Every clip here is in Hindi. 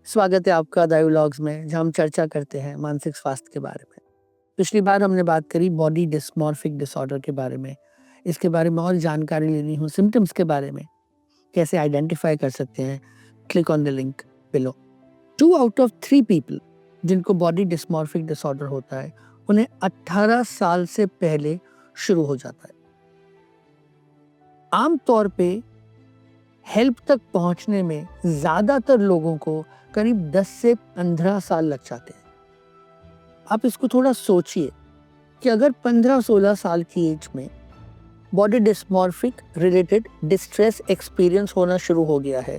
स्वागत है आपका डायलॉग्स में, जहाँ हम चर्चा करते हैं मानसिक स्वास्थ्य के बारे में। पिछली बार हमने बात करी बॉडी डिस्मॉर्फिक डिसऑर्डर के बारे में। इसके बारे में और जानकारी लेनी हो, सिम्टम्स के बारे में, कैसे आइडेंटिफाई कर सकते हैं, click on the link below. 2 out of 3 people जिनको बॉडी डिस्मॉर्फिक डिसऑर्डर होता है, उन्हें 18 साल से पहले शुरू हो जाता है। आमतौर पे हेल्प तक पहुंचने में ज्यादातर लोगों को करीब 10 से 15 साल लग जाते हैं। आप इसको थोड़ा सोचिए कि अगर 15-16 साल की एज में body dysmorphic related distress experience होना शुरू हो गया है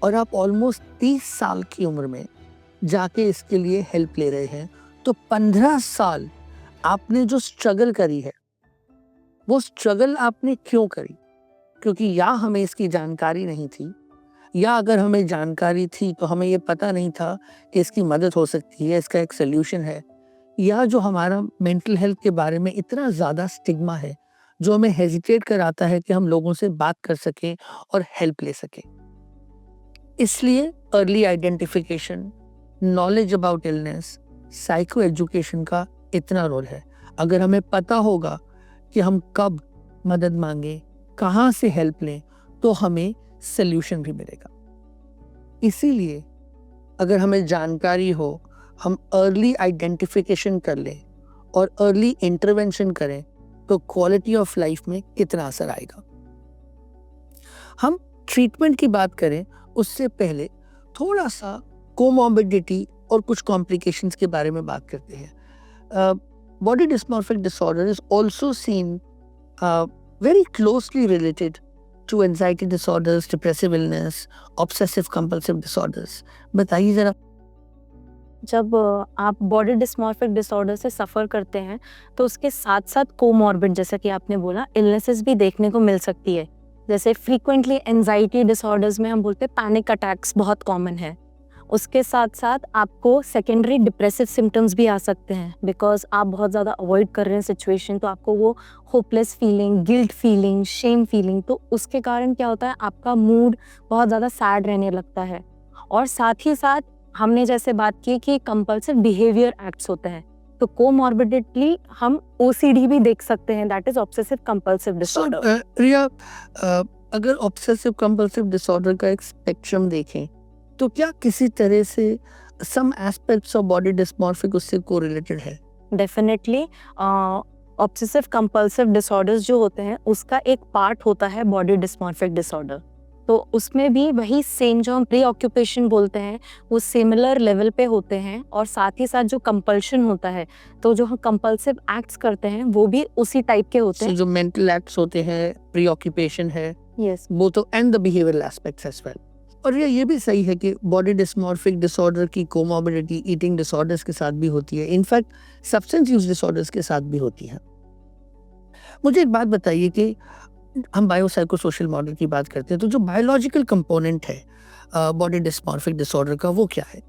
और आप ऑलमोस्ट 30 साल की उम्र में जाके इसके लिए हेल्प ले रहे हैं, तो 15 साल आपने जो स्ट्रगल करी है, वो स्ट्रगल आपने क्यों करी? क्योंकि या हमें इसकी जानकारी नहीं थी, या अगर हमें जानकारी थी तो हमें ये पता नहीं था कि इसकी मदद हो सकती है, इसका एक सोल्यूशन है, या जो हमारा मेंटल हेल्थ के बारे में इतना ज़्यादा स्टिग्मा है जो हमें हेजिटेट कराता है कि हम लोगों से बात कर सकें और हेल्प ले सकें। इसलिए early identification, knowledge about illness, psycho education का इतना रोल है। अगर हमें पता होगा कि हम कब मदद मांगे, कहाँ से हेल्प लें, तो हमें सल्यूशन भी मिलेगा। इसीलिए अगर हमें जानकारी हो, हम अर्ली आइडेंटिफिकेशन कर लें और अर्ली इंटरवेंशन करें, तो क्वालिटी ऑफ लाइफ में कितना असर आएगा। हम ट्रीटमेंट की बात करें उससे पहले थोड़ा सा कोमॉर्बिडिटी और कुछ कॉम्प्लिकेशंस के बारे में बात करते हैं। Body dysmorphic disorder is also seen very closely related to anxiety disorders, depressive illness, obsessive compulsive disorders. बताइए जरा। जब आप बॉडी डिस्मॉर्फिक डिसऑर्डर से सफ़र करते हैं तो उसके साथ साथ कोमॉर्बिड, जैसा कि आपने बोला, इलनेसेस भी देखने को मिल सकती है। जैसे फ्रीक्वेंटली एंजाइटी डिसऑर्डर्स में हम बोलते हैं पैनिक अटैक्स बहुत कॉमन है। उसके साथ साथ आपको सेकेंडरी डिप्रेसिव सिम्टम्स भी आ सकते हैं, बिकॉज आप बहुत ज़्यादा अवॉइड कर रहे हैं सिचुएशन, तो आपको वो hopeless feeling, guilt feeling, shame feeling, तो उसके कारण क्या होता है, आपका मूड बहुत ज़्यादा सैड रहने लगता है। और साथ ही साथ हमने जैसे बात की कि कंपल्सिव बिहेवियर एक्ट्स होते हैं, तो कोमॉर्बिडिटी हम OCD भी देख सकते हैं, that is obsessive compulsive disorder. Riya, अगर ऑब्सेसिव कंपल्सिव डिसऑर्डर का एक स्पेक्ट्रम देखें, तो क्या किसी तरह से some aspects of body dysmorphic उससे कोरिलेटेड है? डेफिनेटली ऑब्सेसिव कंपल्सिव डिसऑर्डर्स जो होते हैं उसका एक पार्ट होता है बॉडी डिस्मॉर्फिक डिसऑर्डर, तो उसमें भी वही सेम जो हम प्री ऑक्यूपेशन बोलते हैं वो सिमिलर लेवल पे होते हैं, और साथ ही साथ जो कंपल्शन होता है, तो जो हम कंपल्सिव एक्ट्स करते हैं वो भी उसी टाइप के होते हैं। जो मेंटल एक्ट्स होते हैं, प्री ऑक्यूपेशन है, yes, both and the behavioural aspects as well. और ये भी सही है कि बॉडी डिस्मॉर्फिक डिसऑर्डर की कोमॉर्बिडिटी ईटिंग डिसऑर्डर्स के साथ भी होती है, इनफैक्ट सब्सटेंस यूज डिसऑर्डर्स के साथ भी होती है। मुझे एक बात बताइए कि हम बायोसाइकोसोशल मॉडल की बात करते हैं, तो जो बायोलॉजिकल कंपोनेंट है बॉडी डिस्मॉर्फिक डिसऑर्डर का, वो क्या है?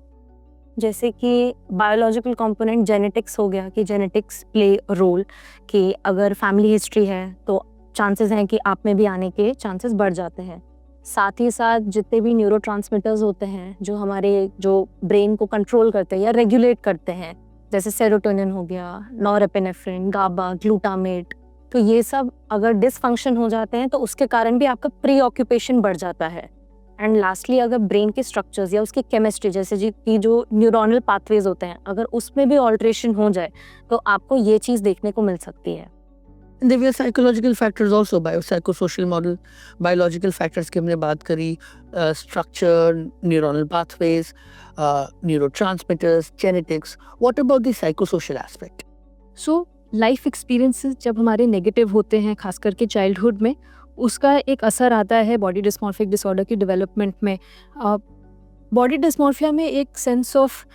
जैसे कि बायोलॉजिकल कंपोनेंट जेनेटिक्स हो गया, कि जेनेटिक्स प्ले रोल, कि अगर फैमिली हिस्ट्री है तो चांसेस हैं कि आप में भी आने के चांसेस बढ़ जाते हैं। साथ ही साथ जितने भी न्यूरोट्रांसमीटर्स होते हैं जो हमारे जो ब्रेन को कंट्रोल करते हैं या रेगुलेट करते हैं, जैसे सेरोटोनिन हो गया, नॉरएपिनेफ्रिन, गाबा, ग्लूटामेट, तो ये सब अगर डिसफंक्शन हो जाते हैं तो उसके कारण भी आपका प्री ऑक्यूपेशन बढ़ जाता है। एंड लास्टली अगर ब्रेन के स्ट्रक्चर्स या उसकी केमिस्ट्री, जैसे जी की जो न्यूरोनल पाथवेज होते हैं, अगर उसमें भी ऑल्ट्रेशन हो जाए तो आपको ये चीज़ देखने को मिल सकती है। There were psychological factors also, biopsychosocial model, biological factors की हमने बात करी, structure, neuronal pathways, neurotransmitters, genetics. What about the psychosocial aspect? So life experiences जब हमारे नेगेटिव होते हैं, खास करके चाइल्डहुड में, उसका एक असर आता है बॉडी डिस्मॉर्फिक डिसऑर्डर की डेवलपमेंट में। बॉडी डिस्मॉर्फिया में एक सेंस ऑफ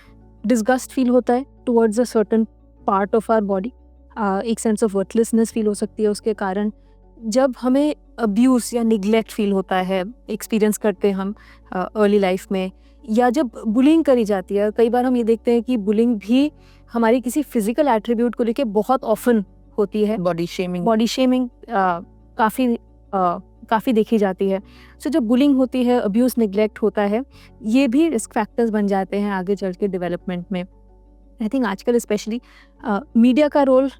डिस्गस्ट फील होता है towards a certain part of our body, एक सेंस ऑफ वर्थलेसनेस फील हो सकती है उसके कारण। जब हमें अब्यूज़ या निग्लेक्ट फील होता है, एक्सपीरियंस करते हैं हम अर्ली लाइफ में, या जब बुलिंग करी जाती है, कई बार हम ये देखते हैं कि बुलिंग भी हमारी किसी फिजिकल एट्रीब्यूट को लेके बहुत ऑफन होती है। बॉडी शेमिंग, बॉडी शेमिंग काफ़ी देखी जाती है। सो जब बुलिंग होती है, अब्यूज़ निग्लेक्ट होता है, ये भी रिस्क फैक्टर्स बन जाते हैं आगे चल के डेवलपमेंट में। आई थिंक आजकल स्पेशली मीडिया का रोल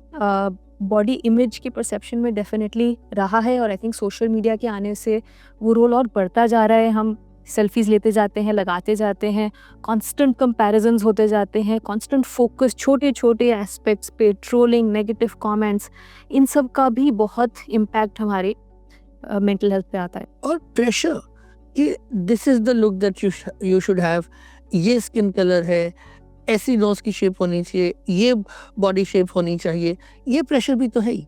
बॉडी इमेज की परसेप्शन में डेफिनेटली रहा है, और आई थिंक सोशल मीडिया के आने से वो रोल और बढ़ता जा रहा है। हम सेल्फीज़ लेते जाते हैं, लगाते जाते हैं, कांस्टेंट कंपैरिजंस होते जाते हैं, कांस्टेंट फोकस छोटे छोटे एस्पेक्ट्स पे, ट्रोलिंग, नेगेटिव कमेंट्स, इन सब का भी बहुत इम्पैक्ट हमारे मेंटल हेल्थ पे आता है। और प्रेशर कि this is the look that you should have, ये स्किन कलर है, ऐसी नोज की शेप होनी चाहिए, ये बॉडी शेप होनी चाहिए, ये प्रेशर भी तो है ही।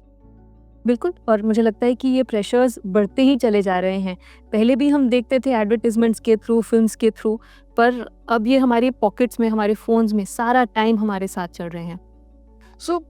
बिल्कुल, और मुझे लगता है कि ये प्रेशर्स बढ़ते ही चले जा रहे हैं। पहले भी हम देखते थे एडवर्टाइजमेंट्स के थ्रू, फिल्म्स के थ्रू, पर अब ये हमारे पॉकेट्स में, हमारे फ़ोन्स में सारा टाइम हमारे साथ चल रहे हैं। सो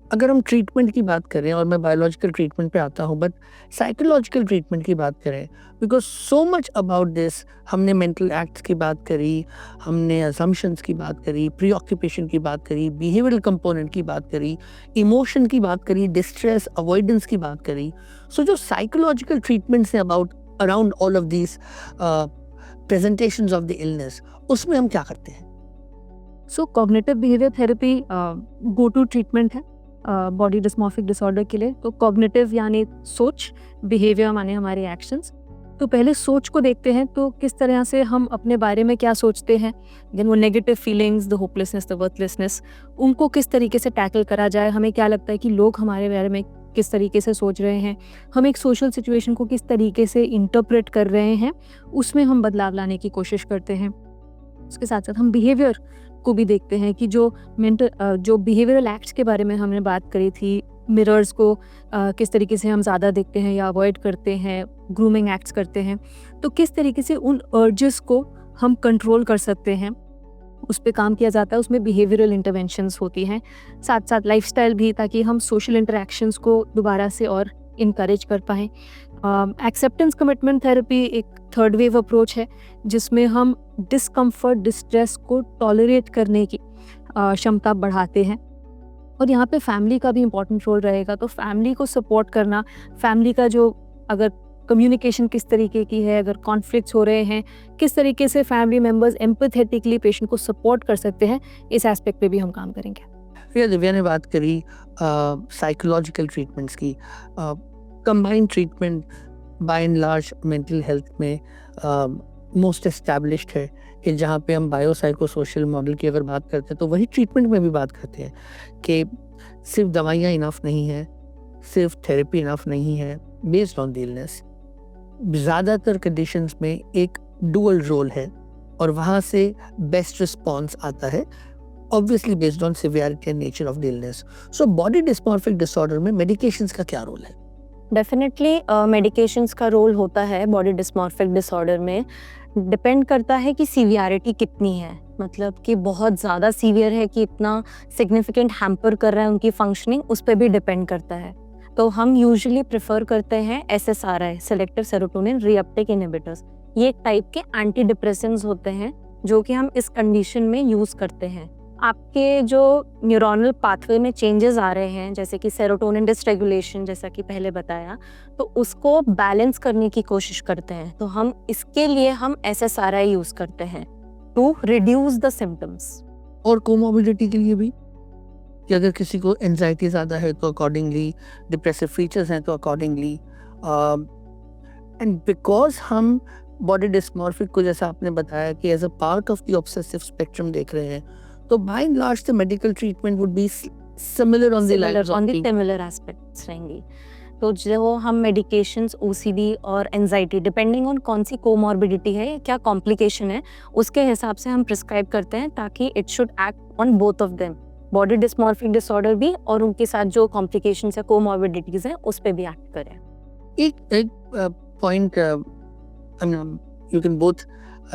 अगर हम ट्रीटमेंट की बात करें, और मैं बायोलॉजिकल ट्रीटमेंट पे आता हूँ, बट साइकोलॉजिकल ट्रीटमेंट की बात करें, because so much about this, हमने मेंटल एक्ट्स की बात करी, हमने असम्पशंस की बात करी, प्री ऑक्यूपेशन की बात करी, बिहेवियरल कंपोनेंट की बात करी, इमोशन की बात करी, डिस्ट्रेस अवॉइडेंस की बात करी। सो जो साइकोलॉजिकल ट्रीटमेंट्स हैं around all of these presentations of the illness, उसमें हम क्या करते हैं? So cognitive behaviour therapy go to treatment है बॉडी डिस्मॉर्फिक डिसऑर्डर के लिए। तो कॉग्निटिव यानी सोच, बिहेवियर माने हमारे एक्शंस। तो पहले सोच को देखते हैं, तो किस तरह से हम अपने बारे में क्या सोचते हैं, देन वो negative feelings, the hopelessness, the worthlessness, उनको किस तरीके से टैकल करा जाए। हमें क्या लगता है कि लोग हमारे बारे में किस तरीके से सोच रहे हैं, हम एक सोशल सिचुएशन को किस तरीके से इंटरप्रेट कर रहे हैं, उसमें हम बदलाव लाने की कोशिश करते हैं। उसके साथ साथ हम बिहेवियर को भी देखते हैं कि जो बिहेवियरल एक्ट्स के बारे में हमने बात करी थी, मिरर्स को किस तरीके से हम ज़्यादा देखते हैं या अवॉइड करते हैं, ग्रूमिंग एक्ट्स करते हैं, तो किस तरीके से उन अर्जेस को हम कंट्रोल कर सकते हैं, उस पे काम किया जाता है। उसमें बिहेवियरल इंटरवेंशंस होती हैं, साथ साथ लाइफस्टाइल भी, ताकि हम सोशल इंटरेक्शंस को दोबारा से और इनकरेज कर पाएँ। एक्सेप्टेंस कमिटमेंट थेरेपी एक थर्ड वेव अप्रोच है, जिसमें हम डिस्कम्फर्ट, डिस्ट्रेस को टॉलरेट करने की क्षमता बढ़ाते हैं। और यहाँ पे फैमिली का भी इम्पोर्टेंट रोल रहेगा। तो फैमिली को सपोर्ट करना, फैमिली का जो अगर कम्युनिकेशन किस तरीके की है, अगर कॉन्फ्लिक्ट्स हो रहे हैं, किस तरीके से फैमिली मेम्बर्स एम्पैथेटिकली पेशेंट को सपोर्ट कर सकते हैं, इस एस्पेक्ट पे भी हम काम करेंगे। फिर दिव्या ने बात करी साइकोलॉजिकल ट्रीटमेंट्स की। Combined treatment bye and large mental health में मोस्ट एस्टैब्लिश्ड है, कि जहाँ पे हम बायोसाइकोसोशल मॉडल की अगर बात करते हैं, तो वही ट्रीटमेंट में भी बात करते हैं कि सिर्फ दवाइयाँ इनफ नहीं है, सिर्फ थेरेपी इनफ नहीं है, बेस्ड ऑन द इलनेस। ज़्यादातर कंडीशंस में एक डुअल रोल है, और वहाँ से बेस्ट रिस्पॉन्स आता है, obviously based on severity and nature of the illness. So body dysmorphic disorder में मेडिकेशंस का क्या रोल है? डेफिनेटली मेडिकेशंस का रोल होता है बॉडी डिस्मॉर्फिक डिसऑर्डर में। डिपेंड करता है कि सीवियरिटी कितनी है, मतलब कि बहुत ज़्यादा सीवियर है कि इतना सिग्निफिकेंट हैम्पर कर रहा है उनकी फंक्शनिंग, उस पर भी डिपेंड करता है। तो हम यूजुअली प्रेफर करते हैं SSRI, selective serotonin reuptake inhibitors. ये एक टाइप के एंटी डिप्रेसेंट्स होते हैं जो कि हम इस कंडीशन में यूज़ करते हैं। आपके जो न्यूरोनल पाथवे में चेंजेस आ रहे हैं, जैसे कि सेरोटोनिन डिसरेगुलेशन, जैसा कि पहले बताया, तो उसको बैलेंस करने की कोशिश करते हैं। तो हम इसके लिए हम SSRI यूज़ करते हैं टू रिड्यूस द सिम्टम्स। और कोमोबिडिटी के लिए भी, कि अगर किसी को एंजाइटी ज़्यादा है तो अकॉर्डिंगली, डिप्रेसिव फीचर्स हैं तो अकॉर्डिंगली, एंड बिकॉज हम बॉडी डिस्मॉर्फिक को, जैसा आपने बताया, कि as a part of the obsessive spectrum देख रहे हैं, तो by and large the medical treatment would be similar on the lines of similar aspects रहेंगी। तो जो हम मेडिकेशंस OCD और एंजाइटी, डिपेंडिंग ऑन कौन सी कोमॉर्बिडिटी है, क्या कॉम्प्लिकेशन है, उसके हिसाब से हम प्रिस्क्राइब करते हैं, ताकि it should act on both of them, body dysmorphic disorder भी और उनके साथ जो कॉम्प्लिकेशंस है, कोमॉर्बिडिटीज हैं, उस पे भी एक्ट करें। एक point, you can both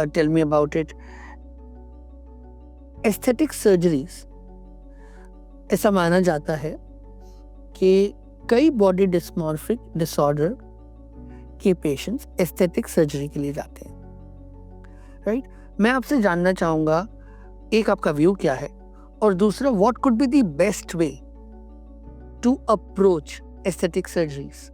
tell me about it. Aesthetic surgeries, ऐसा माना जाता है कि कई बॉडी डिस्मॉर्फिक डिसऑर्डर के पेशेंट्स एस्थेटिक सर्जरी के लिए जाते हैं, राइट? मैं आपसे जानना चाहूँगा, एक आपका व्यू क्या है, और दूसरा what could be the best way to approach aesthetic surgeries?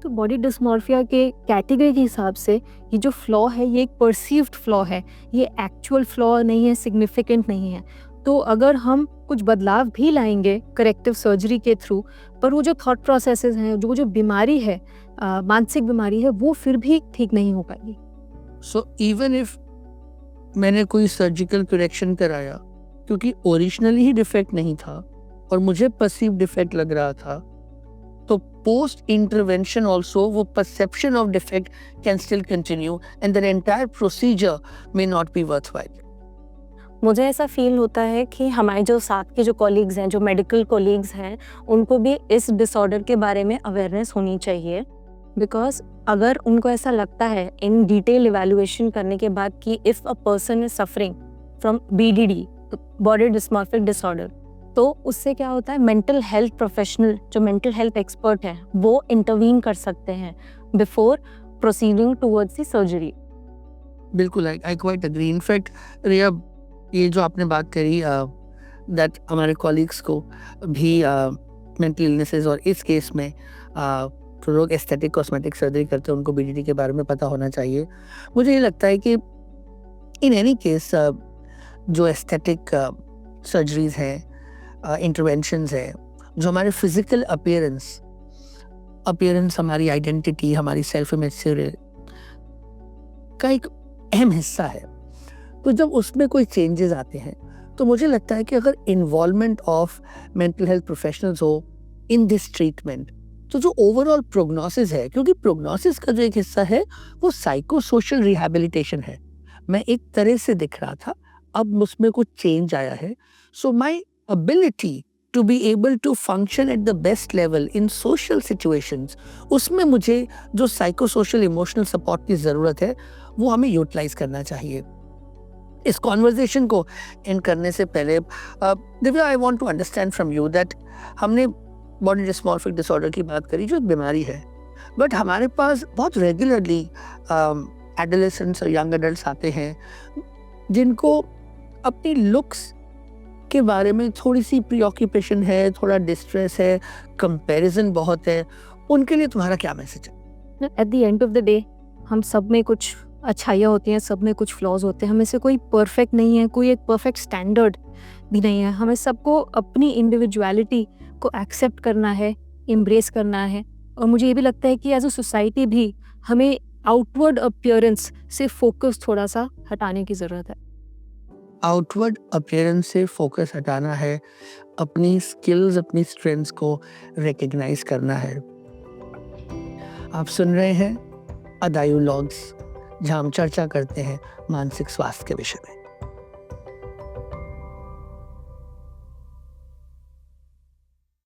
तो बॉडी डिस्मॉर्फिया के कैटेगरी के हिसाब से ये जो फ्लॉ है ये एक परसीव्ड फ्लॉ है, ये एक्चुअल फ्लॉ नहीं है, सिग्निफिकेंट नहीं है। तो अगर हम कुछ बदलाव भी लाएंगे करेक्टिव सर्जरी के थ्रू, पर वो जो थॉट प्रोसेसेस हैं, जो बीमारी है, मानसिक बीमारी है, वो फिर भी ठीक नहीं हो पाएगी। सो इवन इफ मैंने कोई सर्जिकल करेक्शन कराया, क्योंकि ओरिजिनली ही डिफेक्ट नहीं था और मुझे परसीव डिफेक्ट लग रहा था, तो पोस्ट इंटरवेंशन ऑल्सो वो perception of defect can still continue and the entire procedure may not be worthwhile. मुझे ऐसा फील होता है कि हमारे जो साथ के जो कॉलीग्स हैं, जो मेडिकल कॉलीग्स हैं, उनको भी इस डिसऑर्डर के बारे में अवेयरनेस होनी चाहिए। बिकॉज अगर उनको ऐसा लगता है इन डिटेल इवैल्यूएशन करने के बाद कि if a person is suffering from BDD, body dysmorphic disorder, तो उससे क्या होता है, मेंटल हेल्थ प्रोफेशनल, जो मेंटल हेल्थ एक्सपर्ट हैं, वो इंटरवीन कर सकते हैं before proceeding towards the surgery. बिल्कुल, आई क्वाइट एग्री। इनफैक्ट रिया, ये जो आपने बात करी दैट हमारे कॉलीग्स को भी मेंटल इलनेसेस, और इस केस में जो लोग एस्थेटिक कॉस्मेटिक सर्जरी करते हैं उनको BDD के बारे में पता होना चाहिए। मुझे ये लगता है कि इन एनी केस जो एस्थेटिक सर्जरीज हैं, इंटरवेंशंस हैं, जो हमारे फिजिकल अपीयरेंस, हमारी आइडेंटिटी, हमारी सेल्फ इमेज का एक अहम हिस्सा है, तो जब उसमें कोई चेंजेस आते हैं तो मुझे लगता है कि अगर involvement of mental health professionals हो इन दिस ट्रीटमेंट, तो जो ओवरऑल प्रोग्नोसिस है, क्योंकि प्रोग्नोसिस का जो एक हिस्सा है वो साइको सोशल रिहैबिलिटेशन है। मैं एक तरह से दिख रहा था, अब उसमें कुछ चेंज आया है, so my ability to be able to function at the best level in social situations, उसमें मुझे जो साइको सोशल इमोशनल सपोर्ट की ज़रूरत है वो हमें यूटिलाइज करना चाहिए। इस कॉन्वर्जेशन को एंड करने से पहले Divya, I want to understand from you that हमने बॉडी डिस्मॉर्फिक डिसऑर्डर की बात करी जो एक बीमारी है, बट हमारे पास बहुत रेगुलरली एडोलेसेंट्स और यंग एडल्ट्स आते हैं जिनको अपनी लुक्स के बारे में थोड़ी सी प्रीऑक्यूपेशन है, थोड़ा डिस्ट्रेस है, कंपैरिजन बहुत है। उनके लिए तुम्हारा क्या मैसेज है? At the end of the day हम सब में कुछ अच्छाइयाँ होती हैं, सब में कुछ फ्लॉज होते हैं, हमें से कोई परफेक्ट नहीं है, कोई एक परफेक्ट स्टैंडर्ड भी नहीं है। हमें सबको अपनी इंडिविजुअलिटी को एक्सेप्ट करना है, एम्ब्रेस करना है, और मुझे ये भी लगता है कि एज अ सोसाइटी भी हमें आउटवर्ड अपीयरेंस से फोकस थोड़ा सा हटाने की ज़रूरत है। आउटवर्ड अपीयरेंस से फोकस हटाना है, अपनी स्किल्स, अपनी स्ट्रेंथ्स को रिकग्नाइज करना है। आप सुन रहे हैं अदायुलॉग्स, जहाँ हम चर्चा करते हैं मानसिक स्वास्थ्य के विषय में।